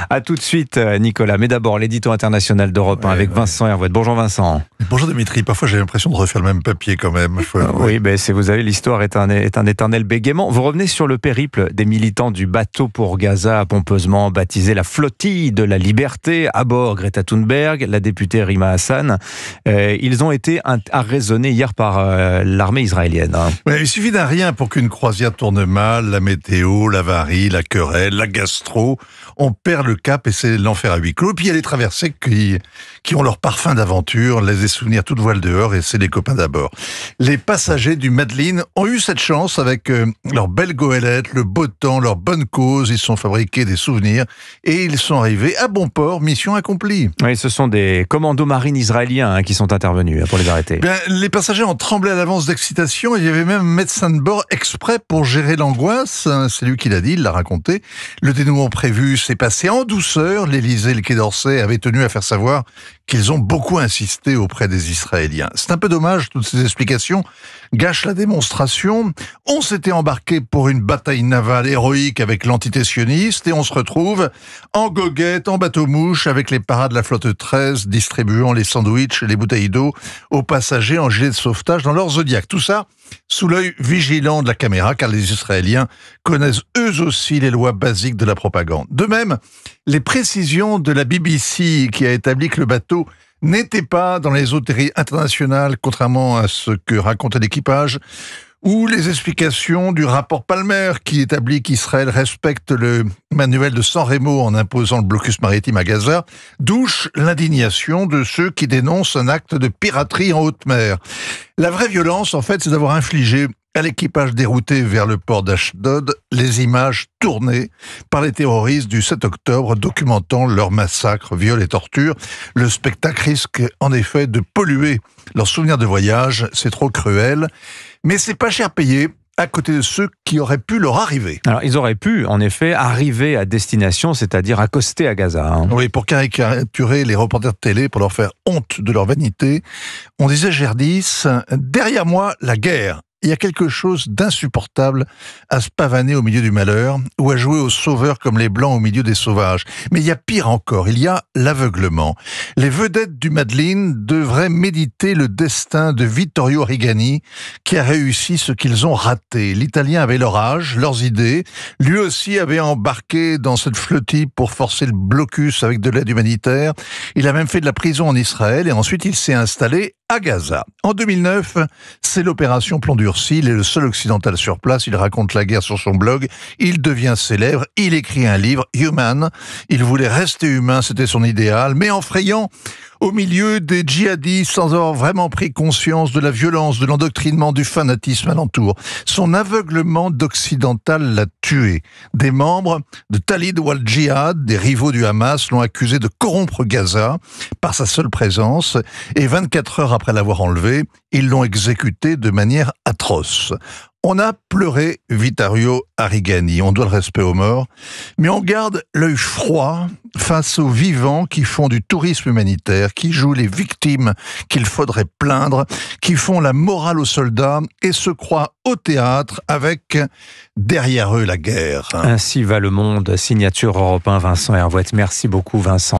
À tout de suite, Nicolas. Mais d'abord, l'édito international d'Europe 1 avec Vincent Hervouet. Bonjour Vincent. Bonjour Dimitri. Parfois j'ai l'impression de refaire le même papier quand même. Oui, vous savez, l'histoire est un éternel bégaiement. Vous revenez sur le périple des militants du bateau pour Gaza, pompeusement baptisé la flottille de la liberté. À bord, Greta Thunberg, la députée Rima Hassan. Ils ont été arraisonnés hier par l'armée israélienne. Ouais, il suffit d'un rien pour qu'une croisière tourne mal. La météo, l'avarie, la querelle, la gastro. On perd le cap et c'est l'enfer à huis clos. Puis il y a les traversées qui ont leur parfum d'aventure, les souvenirs toutes voiles dehors, et c'est les copains d'abord. Les passagers du Madeleine ont eu cette chance avec leur belle goélette, le beau temps, leur bonne cause. Ils se sont fabriqués des souvenirs et ils sont arrivés à bon port, mission accomplie. Oui, ce sont des commandos marines israéliens qui sont intervenus pour les arrêter. Les passagers ont tremblé à l'avance d'excitation. Il y avait même un médecin de bord exprès pour gérer l'angoisse. C'est lui qui l'a dit, il l'a raconté. Le dénouement prévu s'est passé en douceur. L'Élysée et le Quai d'Orsay avaient tenu à faire savoir qu'ils ont beaucoup insisté auprès des Israéliens. C'est un peu dommage, toutes ces explications gâchent la démonstration. On s'était embarqué pour une bataille navale héroïque avec l'entité sioniste et on se retrouve en goguette, en bateau-mouche, avec les paras de la flotte 13 distribuant les sandwichs et les bouteilles d'eau aux passagers en gilet de sauvetage dans leur Zodiac. Tout ça sous l'œil vigilant de la caméra, car les Israéliens connaissent eux aussi les lois basiques de la propagande. De même, les précisions de la BBC qui a établi que le bateau n'était pas dans les eaux internationales, contrairement à ce que racontait l'équipage, ou les explications du rapport Palmer qui établit qu'Israël respecte le manuel de San Remo en imposant le blocus maritime à Gaza, douche l'indignation de ceux qui dénoncent un acte de piraterie en haute mer. La vraie violence, en fait, c'est d'avoir infligé à l'équipage dérouté vers le port d'Ashdod les images tournées par les terroristes du 7 octobre documentant leurs massacres, viols et tortures. Le spectacle risque en effet de polluer leurs souvenirs de voyage, c'est trop cruel, mais c'est pas cher payé à côté de ceux qui auraient pu leur arriver. Alors, ils auraient pu, en effet, arriver à destination, c'est-à-dire accoster à Gaza. Oui, pour caricaturer les reporters de télé, pour leur faire honte de leur vanité, on disait jadis, derrière moi, la guerre. Il y a quelque chose d'insupportable à se pavaner au milieu du malheur ou à jouer aux sauveurs comme les Blancs au milieu des sauvages. Mais il y a pire encore, il y a l'aveuglement. Les vedettes du Madeleine devraient méditer le destin de Vittorio Arrigani qui a réussi ce qu'ils ont raté. L'Italien avait leur âge, leurs idées. Lui aussi avait embarqué dans cette flottille pour forcer le blocus avec de l'aide humanitaire. Il a même fait de la prison en Israël et ensuite il s'est installé à Gaza. En 2009, c'est l'opération Plomb durci. Il est le seul occidental sur place. Il raconte la guerre sur son blog. Il devient célèbre. Il écrit un livre, Human. Il voulait rester humain, c'était son idéal. Mais en frayant au milieu des djihadistes sans avoir vraiment pris conscience de la violence, de l'endoctrinement, du fanatisme alentour. Son aveuglement d'occidental l'a tué. Des membres de Talid wal-Jihad, des rivaux du Hamas, l'ont accusé de corrompre Gaza par sa seule présence et 24 heures après l'avoir enlevé, ils l'ont exécuté de manière atroce. On a pleuré Vittorio Arrigani, on doit le respect aux morts, mais on garde l'œil froid face aux vivants qui font du tourisme humanitaire, qui jouent les victimes qu'il faudrait plaindre, qui font la morale aux soldats et se croient au théâtre avec derrière eux la guerre. Ainsi va le monde, signature Europe 1, Vincent Hervouet. Merci beaucoup Vincent.